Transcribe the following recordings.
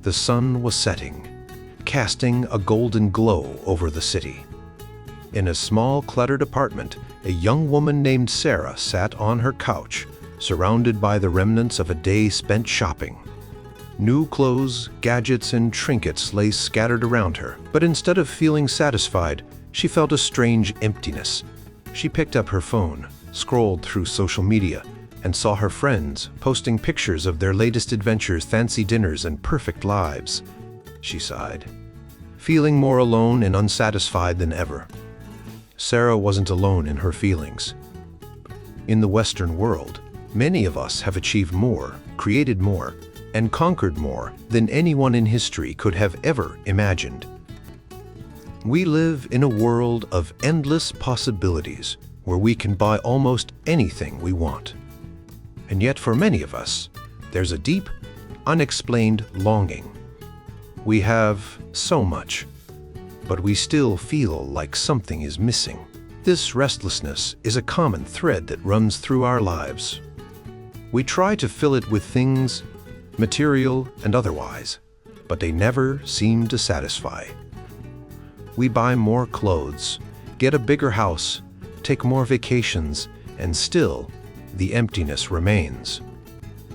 The sun was setting, casting a golden glow over the city. In a small, cluttered apartment, a young woman named Sarah sat on her couch, surrounded by the remnants of a day spent shopping. New clothes, gadgets, and trinkets lay scattered around her, but instead of feeling satisfied, she felt a strange emptiness. She picked up her phone, scrolled through social media, and saw her friends posting pictures of their latest adventures, fancy dinners, and perfect lives. She sighed, feeling more alone and unsatisfied than ever. Sarah wasn't alone in her feelings. In the Western world, many of us have achieved more, created more, and conquered more than anyone in history could have ever imagined. We live in a world of endless possibilities where we can buy almost anything we want. And yet for many of us, there's a deep, unexplained longing. We have so much, but we still feel like something is missing. This restlessness is a common thread that runs through our lives. We try to fill it with things, material and otherwise, but they never seem to satisfy. We buy more clothes, get a bigger house, take more vacations, and still, the emptiness remains.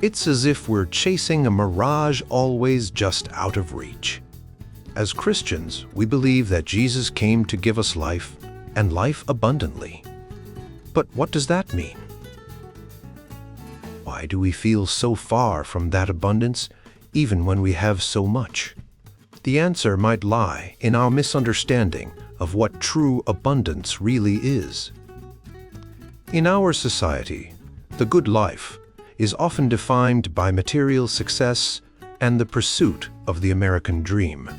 It's as if we're chasing a mirage always just out of reach. As Christians, we believe that Jesus came to give us life, and life abundantly. But what does that mean? Why do we feel so far from that abundance, even when we have so much? The answer might lie in our misunderstanding of what true abundance really is. In our society, the good life is often defined by material success and the pursuit of the American dream.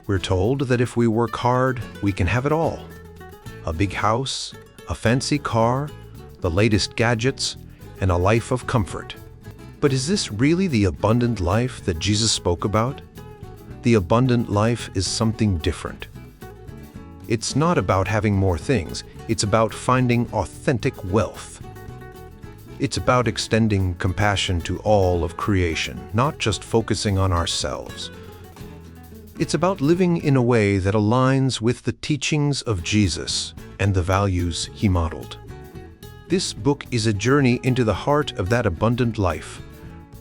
We're told that if we work hard, we can have it all. A big house, a fancy car, the latest gadgets, and a life of comfort. But is this really the abundant life that Jesus spoke about? The abundant life is something different. It's not about having more things, it's about finding authentic wealth. It's about extending compassion to all of creation, not just focusing on ourselves. It's about living in a way that aligns with the teachings of Jesus and the values he modeled. This book is a journey into the heart of that abundant life.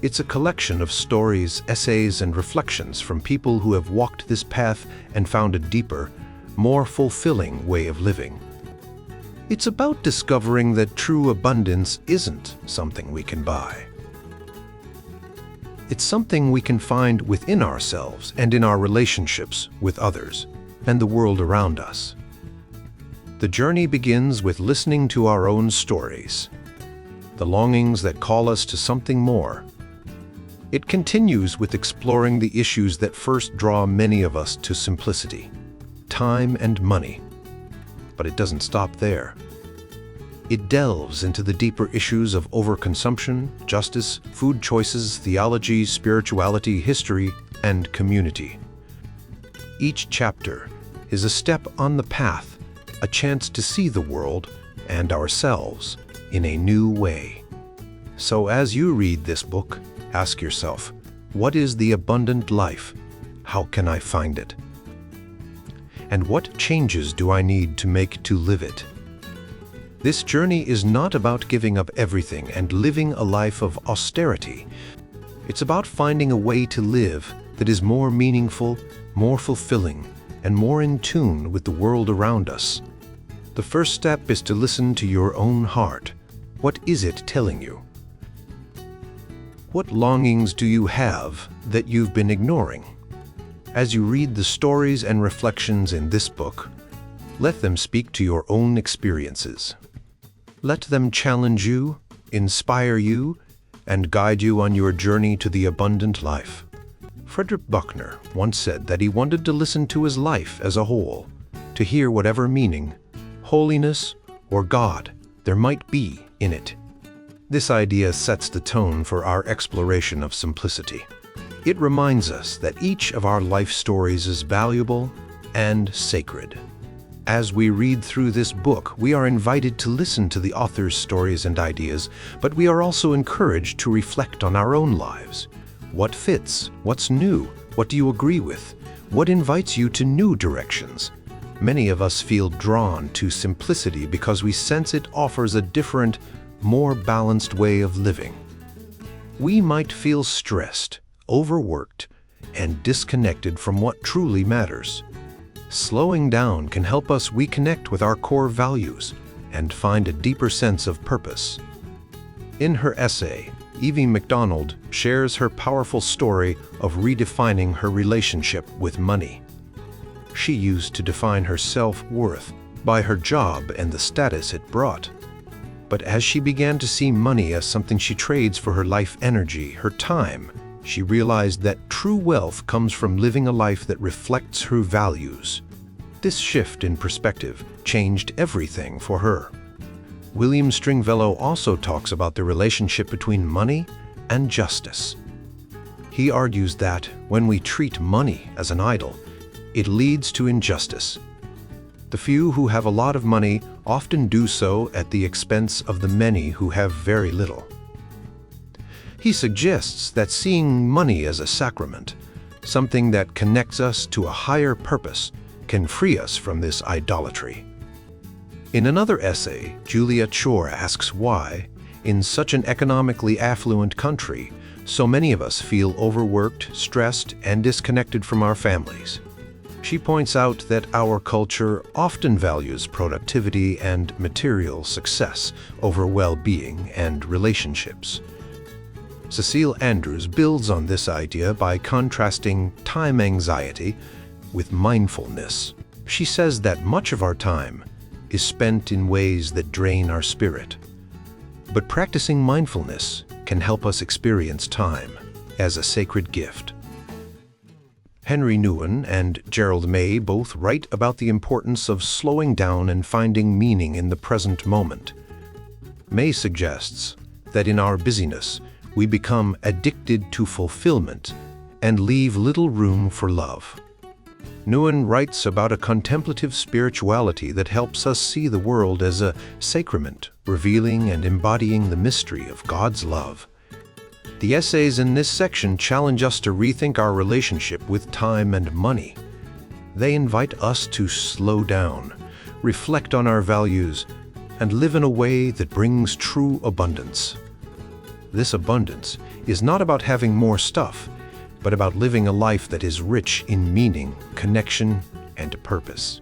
It's a collection of stories, essays, and reflections from people who have walked this path and found a deeper, more fulfilling way of living. It's about discovering that true abundance isn't something we can buy. It's something we can find within ourselves and in our relationships with others and the world around us. The journey begins with listening to our own stories, the longings that call us to something more. It continues with exploring the issues that first draw many of us to simplicity, time and money. But it doesn't stop there. It delves into the deeper issues of overconsumption, justice, food choices, theology, spirituality, history, and community. Each chapter is a step on the path, a chance to see the world and ourselves in a new way. So as you read this book, ask yourself, what is the abundant life? How can I find it? And what changes do I need to make to live it? This journey is not about giving up everything and living a life of austerity. It's about finding a way to live that is more meaningful, more fulfilling, and more in tune with the world around us. The first step is to listen to your own heart. What is it telling you? What longings do you have that you've been ignoring? As you read the stories and reflections in this book, let them speak to your own experiences. Let them challenge you, inspire you, and guide you on your journey to the abundant life. Frederick Buechner once said that he wanted to listen to his life as a whole, to hear whatever meaning, holiness, or God there might be in it. This idea sets the tone for our exploration of simplicity. It reminds us that each of our life stories is valuable and sacred. As we read through this book, we are invited to listen to the author's stories and ideas, but we are also encouraged to reflect on our own lives. What fits? What's new? What do you agree with? What invites you to new directions? Many of us feel drawn to simplicity because we sense it offers a different, more balanced way of living. We might feel stressed, overworked, and disconnected from what truly matters. Slowing down can help us reconnect with our core values and find a deeper sense of purpose. In her essay, Evie McDonald shares her powerful story of redefining her relationship with money. She used to define her self-worth by her job and the status it brought. But as she began to see money as something she trades for her life energy, her time, she realized that true wealth comes from living a life that reflects her values. This shift in perspective changed everything for her. William Stringfellow also talks about the relationship between money and justice. He argues that when we treat money as an idol, it leads to injustice. The few who have a lot of money often do so at the expense of the many who have very little. He suggests that seeing money as a sacrament, something that connects us to a higher purpose, can free us from this idolatry. In another essay, Julia Chor asks why, in such an economically affluent country, so many of us feel overworked, stressed, and disconnected from our families. She points out that our culture often values productivity and material success over well-being and relationships. Cecile Andrews builds on this idea by contrasting time anxiety with mindfulness. She says that much of our time is spent in ways that drain our spirit. But practicing mindfulness can help us experience time as a sacred gift. Henry Nouwen and Gerald May both write about the importance of slowing down and finding meaning in the present moment. May suggests that in our busyness, we become addicted to fulfillment and leave little room for love. Nouwen writes about a contemplative spirituality that helps us see the world as a sacrament, revealing and embodying the mystery of God's love. The essays in this section challenge us to rethink our relationship with time and money. They invite us to slow down, reflect on our values, and live in a way that brings true abundance. This abundance is not about having more stuff, but about living a life that is rich in meaning, connection, and purpose.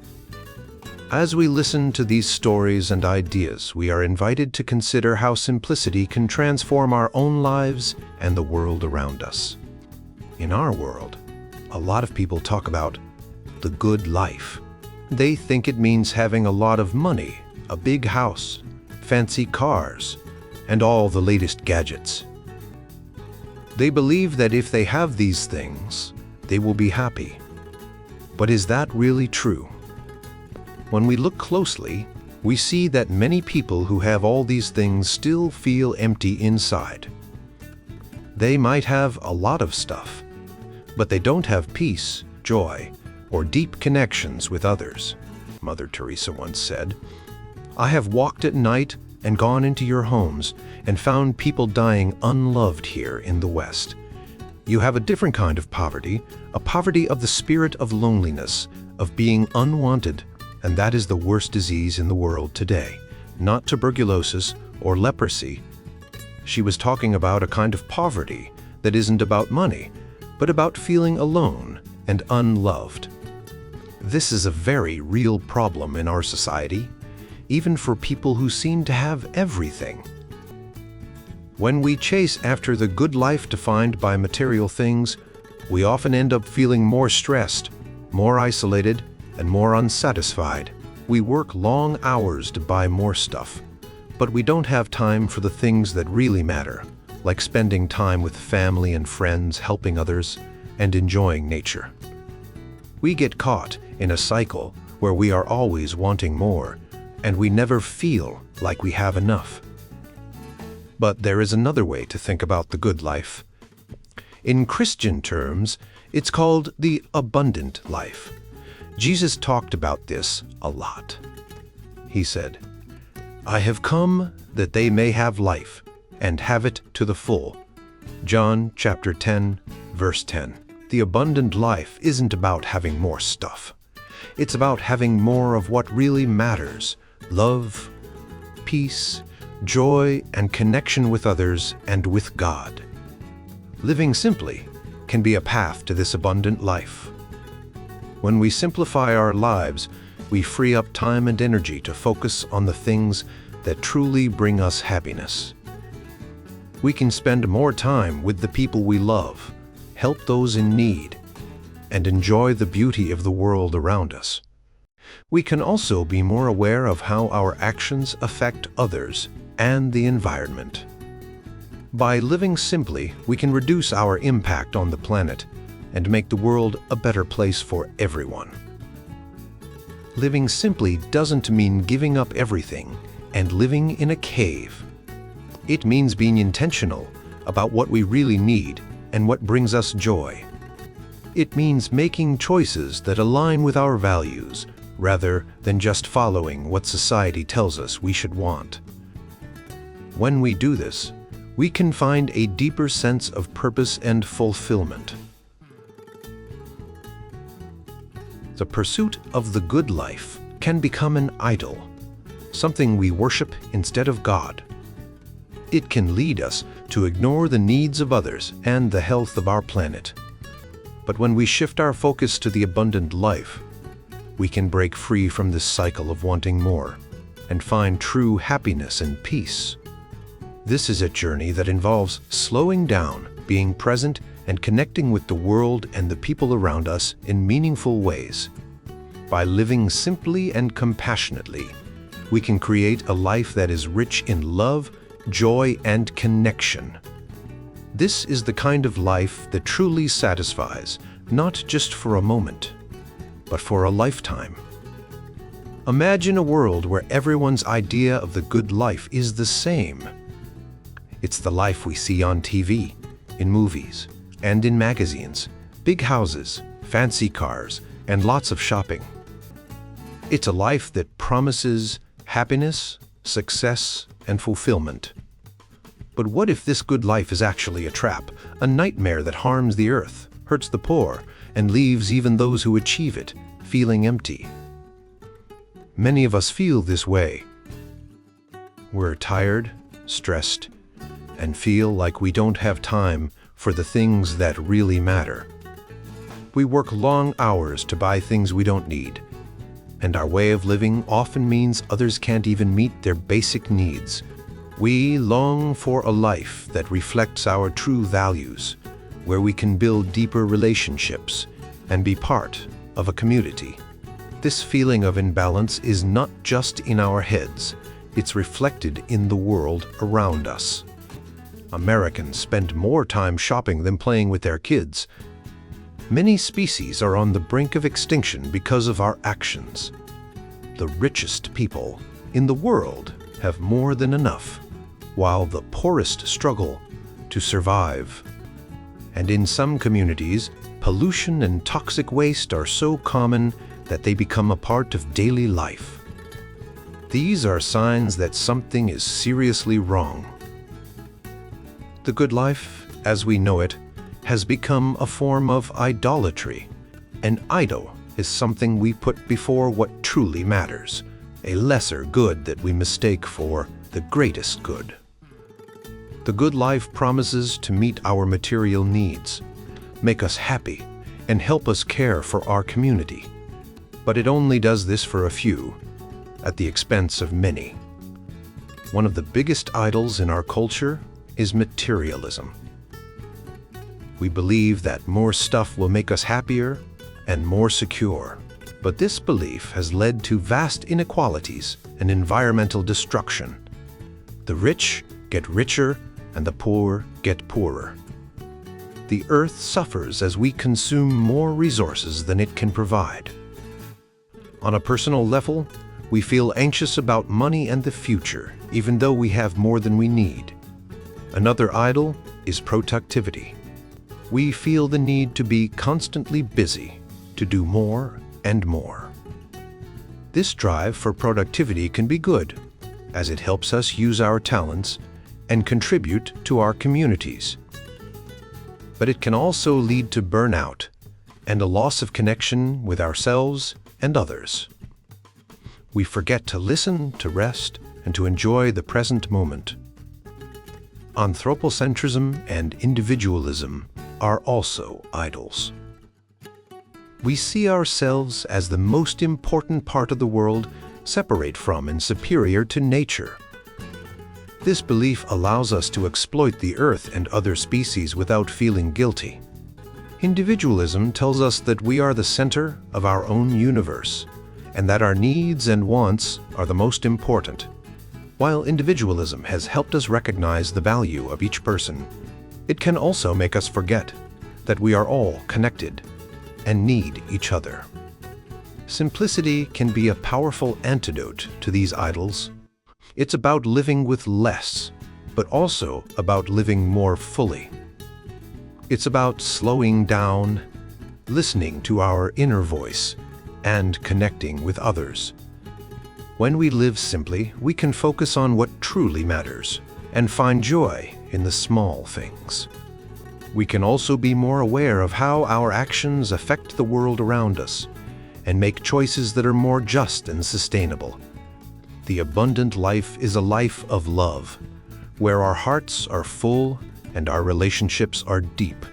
As we listen to these stories and ideas, we are invited to consider how simplicity can transform our own lives and the world around us. In our world, a lot of people talk about the good life. They think it means having a lot of money, a big house, fancy cars, and all the latest gadgets. They believe that if they have these things, they will be happy. But is that really true? When we look closely, we see that many people who have all these things still feel empty inside. They might have a lot of stuff, but they don't have peace, joy, or deep connections with others. Mother Teresa once said, "I have walked at night and gone into your homes and found people dying unloved here in the West. You have a different kind of poverty, a poverty of the spirit of loneliness, of being unwanted, and that is the worst disease in the world today, not tuberculosis or leprosy." She was talking about a kind of poverty that isn't about money, but about feeling alone and unloved. This is a very real problem in our society, even for people who seem to have everything. When we chase after the good life defined by material things, we often end up feeling more stressed, more isolated, and more unsatisfied. We work long hours to buy more stuff, but we don't have time for the things that really matter, like spending time with family and friends, helping others, and enjoying nature. We get caught in a cycle where we are always wanting more, and we never feel like we have enough. But there is another way to think about the good life. In Christian terms, it's called the abundant life. Jesus talked about this a lot. He said, "I have come that they may have life, and have it to the full." John chapter 10, verse 10. The abundant life isn't about having more stuff. It's about having more of what really matters: love, peace, joy, and connection with others and with God. Living simply can be a path to this abundant life. When we simplify our lives, we free up time and energy to focus on the things that truly bring us happiness. We can spend more time with the people we love, help those in need, and enjoy the beauty of the world around us. We can also be more aware of how our actions affect others and the environment. By living simply, we can reduce our impact on the planet and make the world a better place for everyone. Living simply doesn't mean giving up everything and living in a cave. It means being intentional about what we really need and what brings us joy. It means making choices that align with our values rather than just following what society tells us we should want. When we do this, we can find a deeper sense of purpose and fulfillment. The pursuit of the good life can become an idol, something we worship instead of God. It can lead us to ignore the needs of others and the health of our planet. But when we shift our focus to the abundant life, we can break free from this cycle of wanting more and find true happiness and peace. This is a journey that involves slowing down, being present, and connecting with the world and the people around us in meaningful ways. By living simply and compassionately, we can create a life that is rich in love, joy, and connection. This is the kind of life that truly satisfies, not just for a moment, but for a lifetime. Imagine a world where everyone's idea of the good life is the same. It's the life we see on TV, in movies, and in magazines: big houses, fancy cars, and lots of shopping. It's a life that promises happiness, success, and fulfillment. But what if this good life is actually a trap, a nightmare that harms the earth, hurts the poor, and leaves even those who achieve it feeling empty? Many of us feel this way. We're tired, stressed, and feel like we don't have time for the things that really matter. We work long hours to buy things we don't need, and our way of living often means others can't even meet their basic needs. We long for a life that reflects our true values, where we can build deeper relationships and be part of a community. This feeling of imbalance is not just in our heads, it's reflected in the world around us. Americans spend more time shopping than playing with their kids. Many species are on the brink of extinction because of our actions. The richest people in the world have more than enough, while the poorest struggle to survive. And in some communities, pollution and toxic waste are so common that they become a part of daily life. These are signs that something is seriously wrong. The good life, as we know it, has become a form of idolatry. An idol is something we put before what truly matters, a lesser good that we mistake for the greatest good. The good life promises to meet our material needs, make us happy, and help us care for our community. But it only does this for a few, at the expense of many. One of the biggest idols in our culture is materialism. We believe that more stuff will make us happier and more secure. But this belief has led to vast inequalities and environmental destruction. The rich get richer and the poor get poorer. The earth suffers as we consume more resources than it can provide. On a personal level, we feel anxious about money and the future, even though we have more than we need. Another idol is productivity. We feel the need to be constantly busy, to do more and more. This drive for productivity can be good, as it helps us use our talents and contribute to our communities. but it can also lead to burnout and a loss of connection with ourselves and others. We forget to listen, to rest, and to enjoy the present moment. Anthropocentrism and individualism are also idols. We see ourselves as the most important part of the world, separate from and superior to nature. This belief allows us to exploit the earth and other species without feeling guilty. Individualism tells us that we are the center of our own universe, and that our needs and wants are the most important. While individualism has helped us recognize the value of each person, it can also make us forget that we are all connected and need each other. Simplicity can be a powerful antidote to these idols. It's about living with less, but also about living more fully. It's about slowing down, listening to our inner voice, and connecting with others. When we live simply, we can focus on what truly matters and find joy in the small things. We can also be more aware of how our actions affect the world around us and make choices that are more just and sustainable. The abundant life is a life of love, where our hearts are full and our relationships are deep.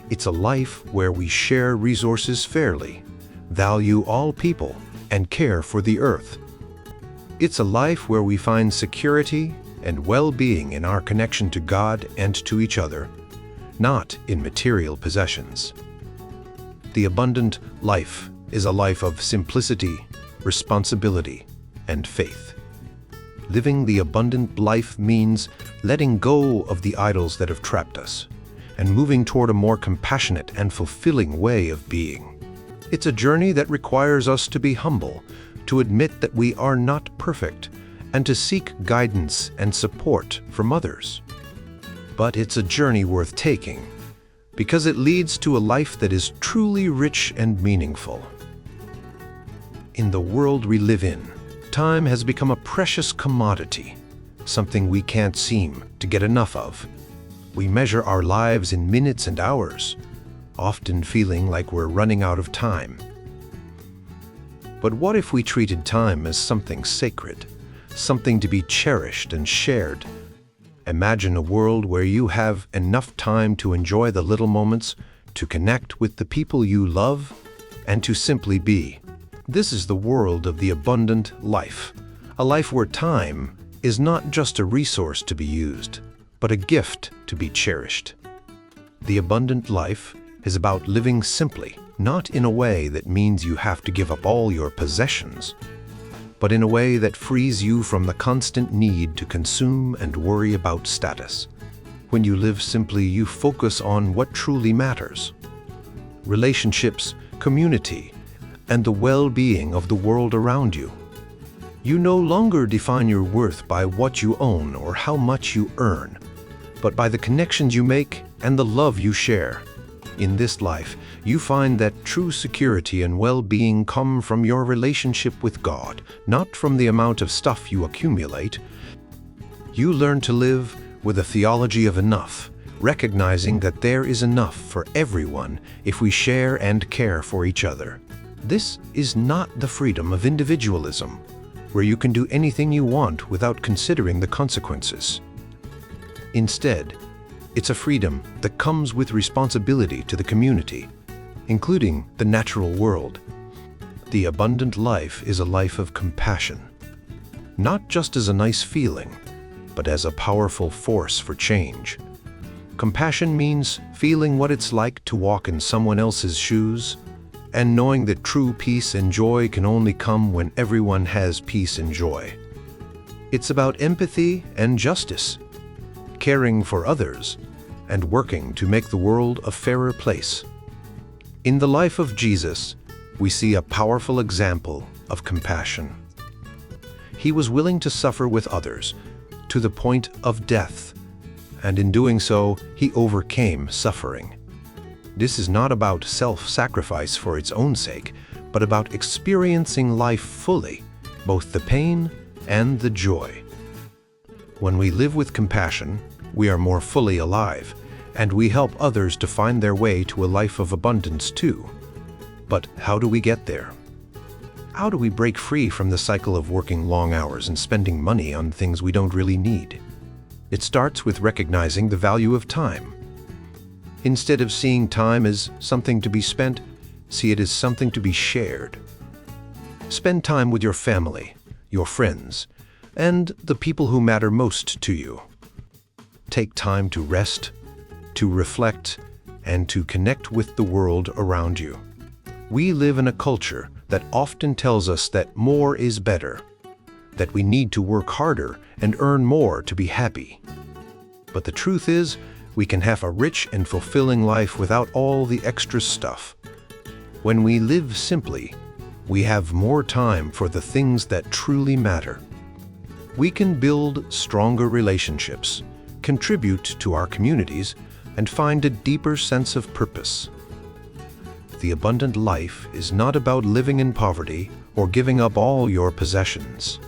It's a life where we share resources fairly, value all people, and care for the earth. It's a life where we find security and well-being in our connection to God and to each other, not in material possessions. The abundant life is a life of simplicity, responsibility, and faith. Living the abundant life means letting go of the idols that have trapped us and moving toward a more compassionate and fulfilling way of being. It's a journey that requires us to be humble, to admit that we are not perfect, and to seek guidance and support from others. But it's a journey worth taking, because it leads to a life that is truly rich and meaningful. In the world we live in, time has become a precious commodity, something we can't seem to get enough of. We measure our lives in minutes and hours, often feeling like we're running out of time. But what if we treated time as something sacred, something to be cherished and shared? Imagine a world where you have enough time to enjoy the little moments, to connect with the people you love, and to simply be. This is the world of the abundant life, a life where time is not just a resource to be used, but a gift to be cherished. The abundant life is about living simply, not in a way that means you have to give up all your possessions, but in a way that frees you from the constant need to consume and worry about status. When you live simply, you focus on what truly matters: relationships, community, and the well-being of the world around you. You no longer define your worth by what you own or how much you earn, but by the connections you make and the love you share. In this life, you find that true security and well-being come from your relationship with God, not from the amount of stuff you accumulate. You learn to live with a theology of enough, recognizing that there is enough for everyone if we share and care for each other. This is not the freedom of individualism, where you can do anything you want without considering the consequences. Instead, it's a freedom that comes with responsibility to the community, including the natural world. The abundant life is a life of compassion, not just as a nice feeling, but as a powerful force for change. Compassion means feeling what it's like to walk in someone else's shoes, and knowing that true peace and joy can only come when everyone has peace and joy. It's about empathy and justice, caring for others, and working to make the world a fairer place. In the life of Jesus, we see a powerful example of compassion. He was willing to suffer with others to the point of death, and in doing so, he overcame suffering. This is not about self-sacrifice for its own sake, but about experiencing life fully, both the pain and the joy. When we live with compassion, we are more fully alive, And we help others to find their way to a life of abundance too. But how do we get there? How do we break free from the cycle of working long hours and spending money on things we don't really need? It starts with recognizing the value of time. Instead of seeing time as something to be spent, see it as something to be shared. Spend time with your family, your friends, and the people who matter most to you. Take time to rest, to reflect, and to connect with the world around you. We live in a culture that often tells us that more is better, that we need to work harder and earn more to be happy. But the truth is, we can have a rich and fulfilling life without all the extra stuff. When we live simply, we have more time for the things that truly matter. We can build stronger relationships, contribute to our communities, and find a deeper sense of purpose. The abundant life is not about living in poverty or giving up all your possessions.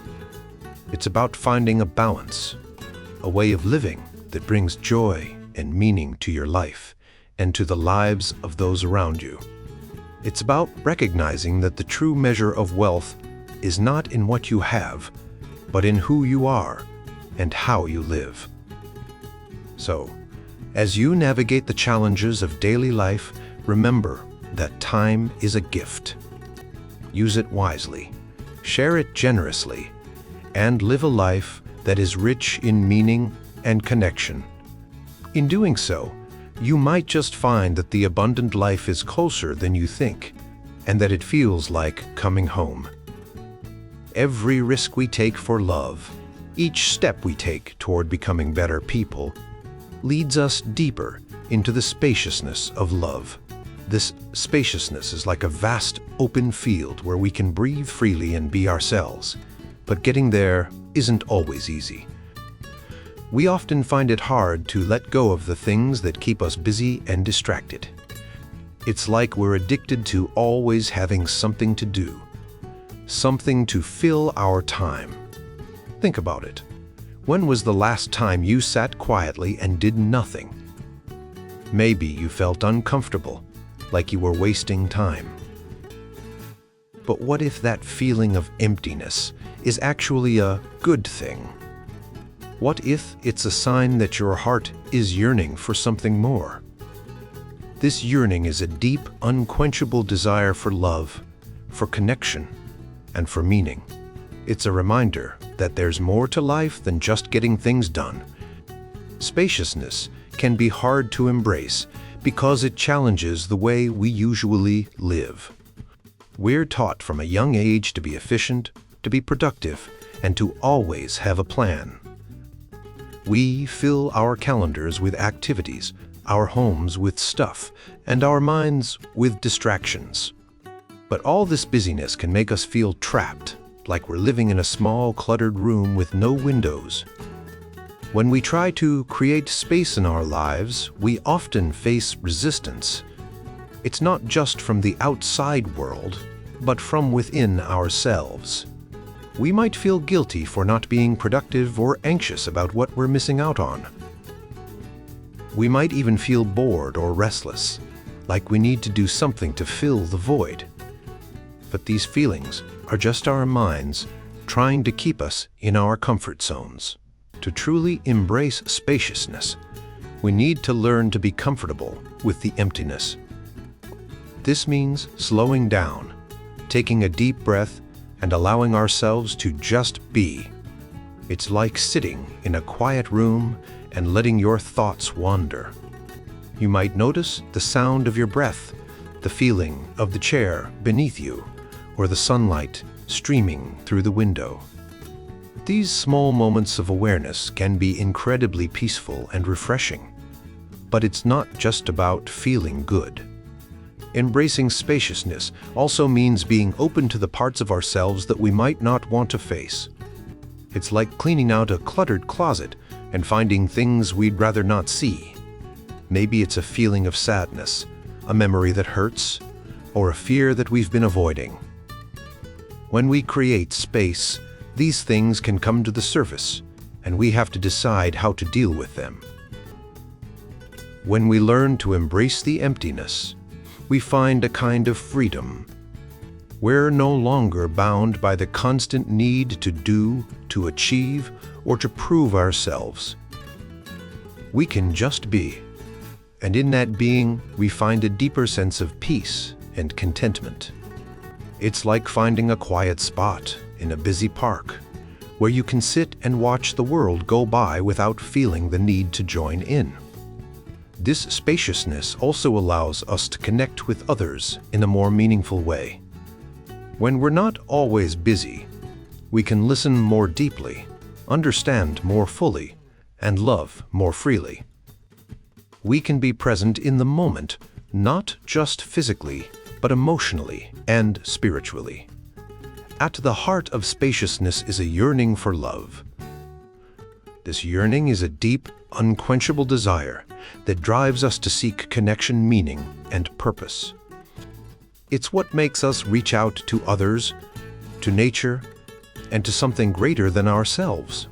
It's about finding a balance, a way of living that brings joy and meaning to your life and to the lives of those around you. It's about recognizing that the true measure of wealth is not in what you have, but in who you are and how you live. So, as you navigate the challenges of daily life, remember that time is a gift. Use it wisely, share it generously, and live a life that is rich in meaning and connection. In doing so, you might just find that the abundant life is closer than you think, and that it feels like coming home. Every risk we take for love, each step we take toward becoming better people, leads us deeper into the spaciousness of love. This spaciousness is like a vast open field where we can breathe freely and be ourselves, but getting there isn't always easy. We often find it hard to let go of the things that keep us busy and distracted. It's like we're addicted to always having something to do, something to fill our time. Think about it. When was the last time you sat quietly and did nothing? Maybe you felt uncomfortable, like you were wasting time. But what if that feeling of emptiness is actually a good thing? What if it's a sign that your heart is yearning for something more? This yearning is a deep, unquenchable desire for love, for connection, and for meaning. It's a reminder that there's more to life than just getting things done. Spaciousness can be hard to embrace because it challenges the way we usually live. We're taught from a young age to be efficient, to be productive, and to always have a plan. We fill our calendars with activities, our homes with stuff, and our minds with distractions. But all this busyness can make us feel trapped, like we're living in a small, cluttered room with no windows. When we try to create space in our lives, we often face resistance. It's not just from the outside world, but from within ourselves. We might feel guilty for not being productive or anxious about what we're missing out on. We might even feel bored or restless, like we need to do something to fill the void. But these feelings are just our minds trying to keep us in our comfort zones. To truly embrace spaciousness, we need to learn to be comfortable with the emptiness. This means slowing down, taking a deep breath, and allowing ourselves to just be. It's like sitting in a quiet room and letting your thoughts wander. You might notice the sound of your breath, the feeling of the chair beneath you, or the sunlight streaming through the window. These small moments of awareness can be incredibly peaceful and refreshing. But it's not just about feeling good. Embracing spaciousness also means being open to the parts of ourselves that we might not want to face. It's like cleaning out a cluttered closet and finding things we'd rather not see. Maybe it's a feeling of sadness, a memory that hurts, or a fear that we've been avoiding. When we create space, these things can come to the surface, and we have to decide how to deal with them. When we learn to embrace the emptiness, we find a kind of freedom. We're no longer bound by the constant need to do, to achieve, or to prove ourselves. We can just be, and in that being, we find a deeper sense of peace and contentment. It's like finding a quiet spot in a busy park, where you can sit and watch the world go by without feeling the need to join in. This spaciousness also allows us to connect with others in a more meaningful way. When we're not always busy, we can listen more deeply, understand more fully, and love more freely. We can be present in the moment, not just physically, but emotionally and spiritually. At the heart of spaciousness is a yearning for love. This yearning is a deep, unquenchable desire that drives us to seek connection, meaning, and purpose. It's what makes us reach out to others, to nature, and to something greater than ourselves.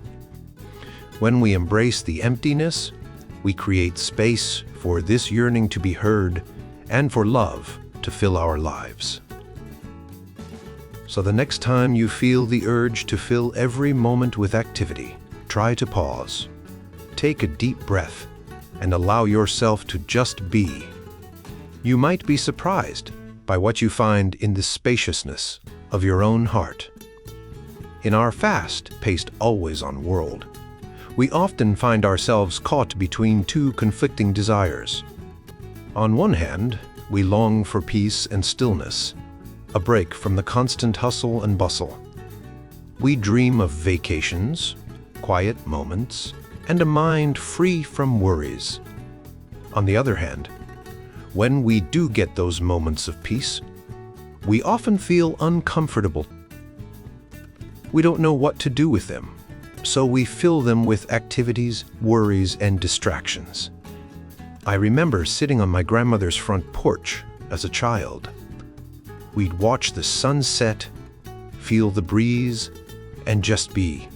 When we embrace the emptiness, we create space for this yearning to be heard and for love to fill our lives. So the next time you feel the urge to fill every moment with activity, try to pause, take a deep breath, and allow yourself to just be. You might be surprised by what you find in the spaciousness of your own heart. In our fast-paced, always-on world, we often find ourselves caught between two conflicting desires. On one hand, we long for peace and stillness, a break from the constant hustle and bustle. We dream of vacations, quiet moments, and a mind free from worries. On the other hand, when we do get those moments of peace, we often feel uncomfortable. We don't know what to do with them, so we fill them with activities, worries, and distractions. I remember sitting on my grandmother's front porch as a child. We'd watch the sun set, feel the breeze, and just be.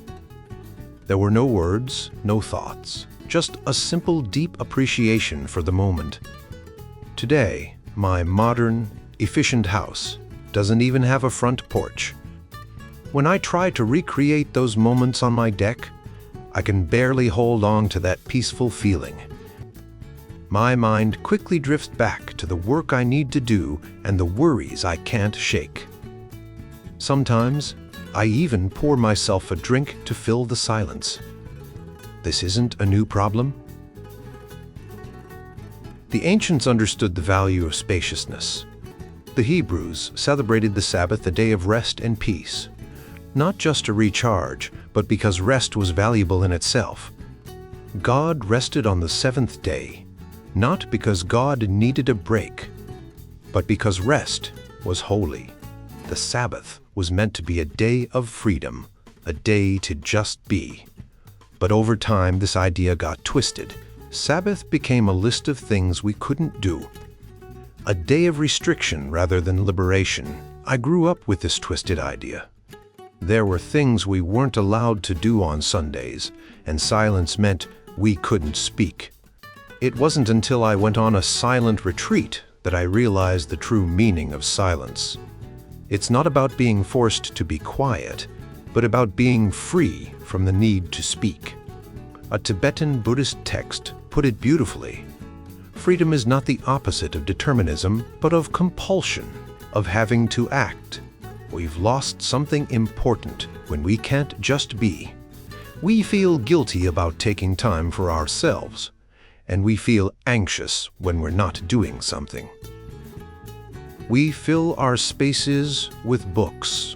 There were no words, no thoughts, just a simple, deep appreciation for the moment. Today, my modern, efficient house doesn't even have a front porch. When I try to recreate those moments on my deck, I can barely hold on to that peaceful feeling. My mind quickly drifts back to the work I need to do and the worries I can't shake. Sometimes, I even pour myself a drink to fill the silence. This isn't a new problem. The ancients understood the value of spaciousness. The Hebrews celebrated the Sabbath, a day of rest and peace, not just to recharge, but because rest was valuable in itself. God rested on the seventh day, not because God needed a break, but because rest was holy. The Sabbath was meant to be a day of freedom, a day to just be. But over time, this idea got twisted. Sabbath became a list of things we couldn't do, a day of restriction rather than liberation. I grew up with this twisted idea. There were things we weren't allowed to do on Sundays, and silence meant we couldn't speak. It wasn't until I went on a silent retreat that I realized the true meaning of silence. It's not about being forced to be quiet, but about being free from the need to speak. A Tibetan Buddhist text put it beautifully. Freedom is not the opposite of determinism, but of compulsion, of having to act. We've lost something important when we can't just be. We feel guilty about taking time for ourselves, and we feel anxious when we're not doing something. We fill our spaces with books,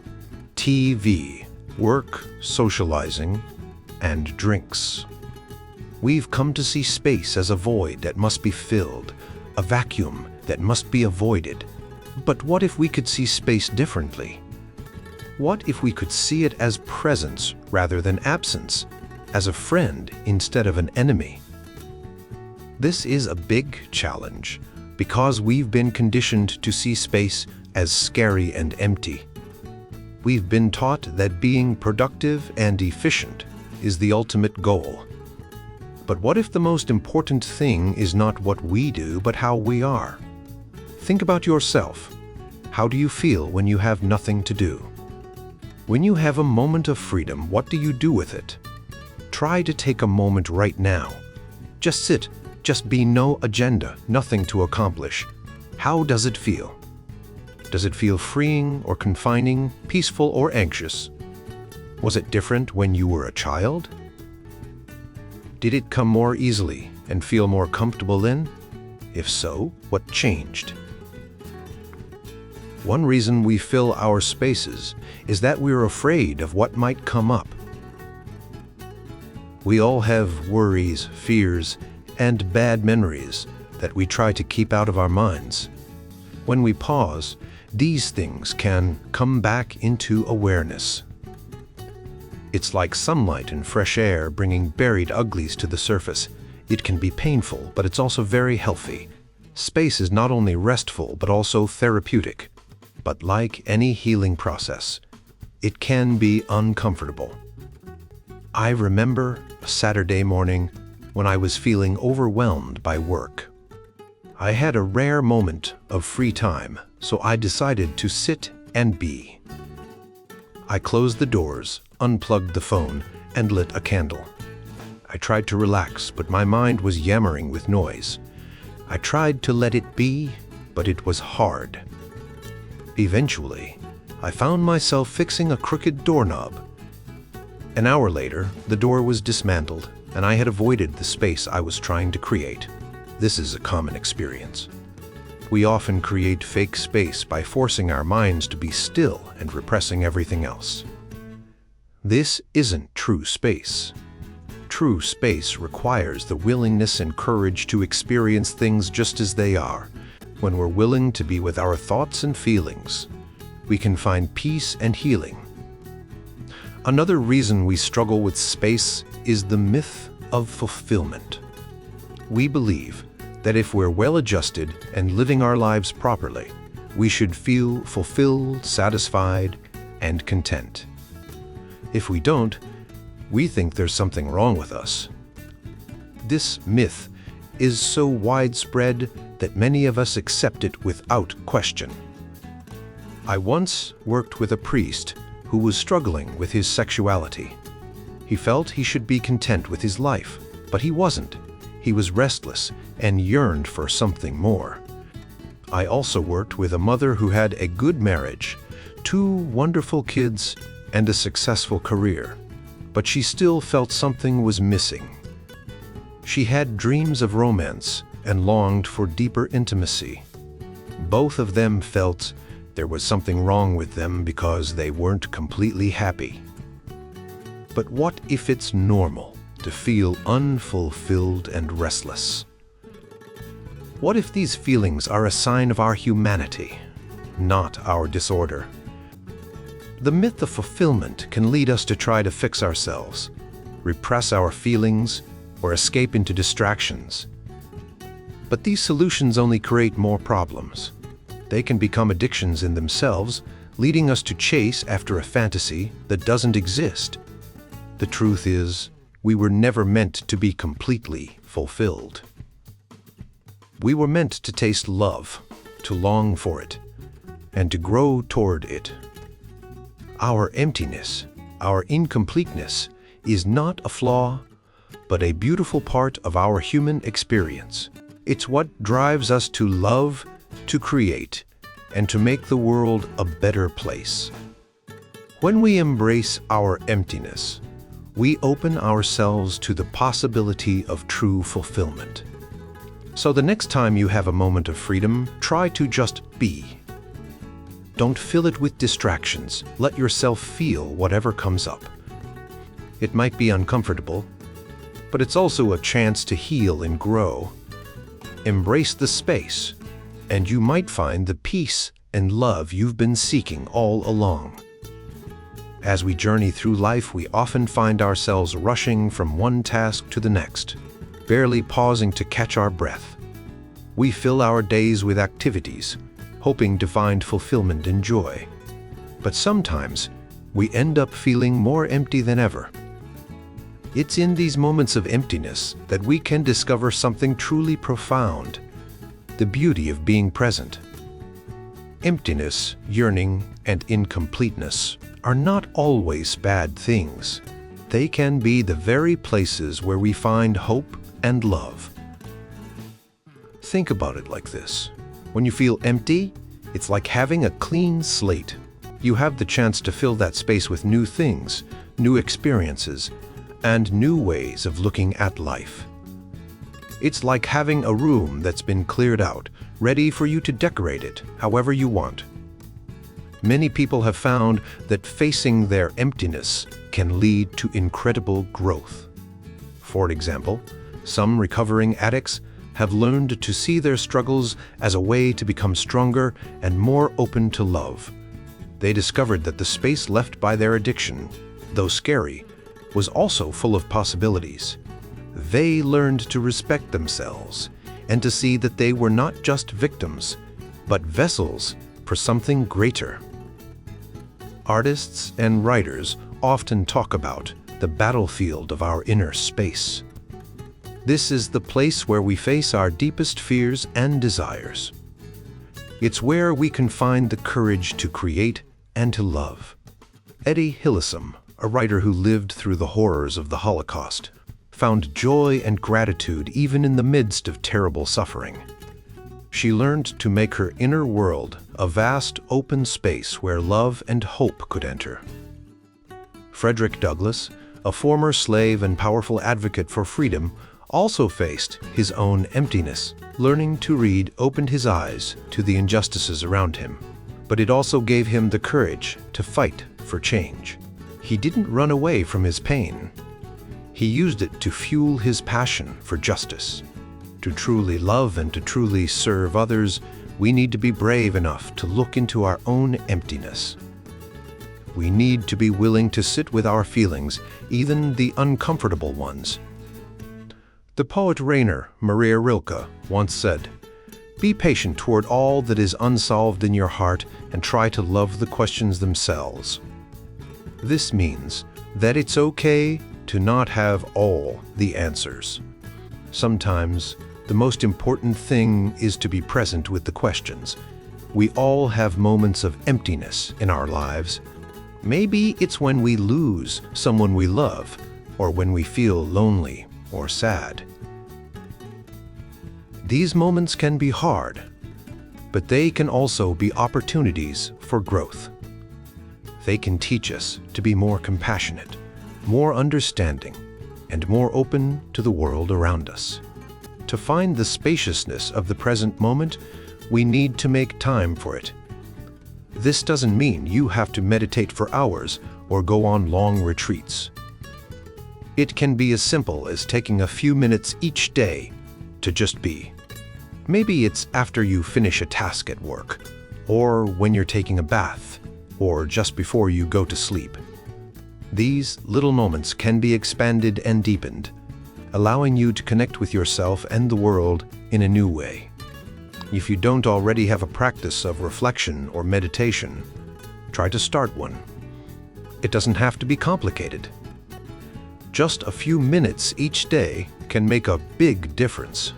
TV, work, socializing, and drinks. We've come to see space as a void that must be filled, a vacuum that must be avoided. But what if we could see space differently? What if we could see it as presence rather than absence, as a friend instead of an enemy? This is a big challenge because we've been conditioned to see space as scary and empty. We've been taught that being productive and efficient is the ultimate goal. But what if the most important thing is not what we do, but how we are? Think about yourself. How do you feel when you have nothing to do? When you have a moment of freedom, what do you do with it? Try to take a moment right now. Just sit, just be, no agenda, nothing to accomplish. How does it feel? Does it feel freeing or confining, peaceful or anxious? Was it different when you were a child? Did it come more easily and feel more comfortable then? If so, what changed? One reason we fill our spaces is that we're afraid of what might come up. We all have worries, fears, and bad memories that we try to keep out of our minds. When we pause, these things can come back into awareness. It's like sunlight and fresh air bringing buried uglies to the surface. It can be painful, but it's also very healthy. Space is not only restful, but also therapeutic. But like any healing process, it can be uncomfortable. I remember a Saturday morning when I was feeling overwhelmed by work. I had a rare moment of free time, so I decided to sit and be. I closed the doors, unplugged the phone, and lit a candle. I tried to relax, but my mind was yammering with noise. I tried to let it be, but it was hard. Eventually, I found myself fixing a crooked doorknob. An hour later, the door was dismantled, and I had avoided the space I was trying to create. This is a common experience. We often create fake space by forcing our minds to be still and repressing everything else. This isn't true space. True space requires the willingness and courage to experience things just as they are. When we're willing to be with our thoughts and feelings, we can find peace and healing. Another reason we struggle with space is the myth of fulfillment. We believe that if we're well-adjusted and living our lives properly, we should feel fulfilled, satisfied, and content. If we don't, we think there's something wrong with us. This myth is so widespread that many of us accept it without question. I once worked with a priest who was struggling with his sexuality. He felt he should be content with his life, but he wasn't. He was restless and yearned for something more. I also worked with a mother who had a good marriage, 2 wonderful kids, and a successful career, but she still felt something was missing. She had dreams of romance and longed for deeper intimacy. Both of them felt there was something wrong with them because they weren't completely happy. But what if it's normal to feel unfulfilled and restless? What if these feelings are a sign of our humanity, not our disorder? The myth of fulfillment can lead us to try to fix ourselves, repress our feelings, or escape into distractions. But these solutions only create more problems. They can become addictions in themselves, leading us to chase after a fantasy that doesn't exist. The truth is, we were never meant to be completely fulfilled. We were meant to taste love, to long for it, and to grow toward it. Our emptiness, our incompleteness, is not a flaw, but a beautiful part of our human experience. It's what drives us to love, to create, and to make the world a better place. When we embrace our emptiness, we open ourselves to the possibility of true fulfillment. So the next time you have a moment of freedom, try to just be. Don't fill it with distractions. Let yourself feel whatever comes up. It might be uncomfortable, but it's also a chance to heal and grow. Embrace the space, and you might find the peace and love you've been seeking all along. As we journey through life, we often find ourselves rushing from one task to the next, barely pausing to catch our breath. We fill our days with activities, hoping to find fulfillment and joy. But sometimes, we end up feeling more empty than ever. It's in these moments of emptiness that we can discover something truly profound, the beauty of being present. Emptiness, yearning, and incompleteness are not always bad things. They can be the very places where we find hope and love. Think about it like this. When you feel empty, it's like having a clean slate. You have the chance to fill that space with new things, new experiences, and new ways of looking at life. It's like having a room that's been cleared out, ready for you to decorate it however you want. Many people have found that facing their emptiness can lead to incredible growth. For example, some recovering addicts have learned to see their struggles as a way to become stronger and more open to love. They discovered that the space left by their addiction, though scary, was also full of possibilities. They learned to respect themselves and to see that they were not just victims, but vessels for something greater. Artists and writers often talk about the battlefield of our inner space. This is the place where we face our deepest fears and desires. It's where we can find the courage to create and to love. Etty Hillesum, a writer who lived through the horrors of the Holocaust, found joy and gratitude even in the midst of terrible suffering. She learned to make her inner world a vast open space where love and hope could enter. Frederick Douglass, a former slave and powerful advocate for freedom, also faced his own emptiness. Learning to read opened his eyes to the injustices around him, but it also gave him the courage to fight for change. He didn't run away from his pain. He used it to fuel his passion for justice. To truly love and to truly serve others, we need to be brave enough to look into our own emptiness. We need to be willing to sit with our feelings, even the uncomfortable ones. The poet Rainer Maria Rilke once said, "Be patient toward all that is unsolved in your heart and try to love the questions themselves." This means that it's okay to not have all the answers. Sometimes, the most important thing is to be present with the questions. We all have moments of emptiness in our lives. Maybe it's when we lose someone we love, or when we feel lonely or sad. These moments can be hard, but they can also be opportunities for growth. They can teach us to be more compassionate, more understanding, and more open to the world around us. To find the spaciousness of the present moment, we need to make time for it. This doesn't mean you have to meditate for hours or go on long retreats. It can be as simple as taking a few minutes each day to just be. Maybe it's after you finish a task at work, or when you're taking a bath, or just before you go to sleep. These little moments can be expanded and deepened, allowing you to connect with yourself and the world in a new way. If you don't already have a practice of reflection or meditation, try to start one. It doesn't have to be complicated. Just a few minutes each day can make a big difference.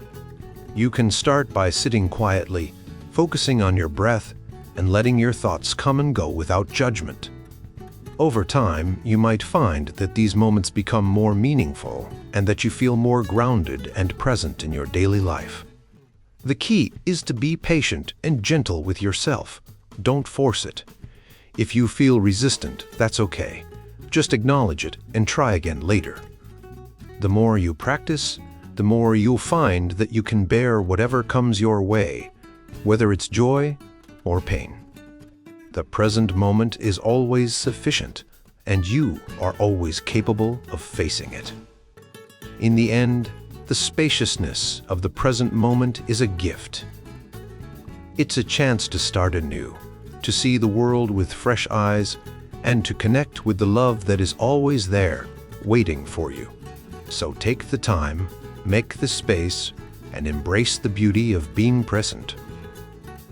You can start by sitting quietly, focusing on your breath, and letting your thoughts come and go without judgment. Over time, you might find that these moments become more meaningful and that you feel more grounded and present in your daily life. The key is to be patient and gentle with yourself. Don't force it. If you feel resistant, that's okay. Just acknowledge it and try again later. The more you practice, the more you'll find that you can bear whatever comes your way, whether it's joy or pain. The present moment is always sufficient, and you are always capable of facing it. In the end, the spaciousness of the present moment is a gift. It's a chance to start anew, to see the world with fresh eyes, and to connect with the love that is always there, waiting for you. So take the time, make the space, and embrace the beauty of being present.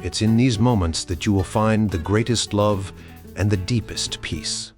It's in these moments that you will find the greatest love and the deepest peace.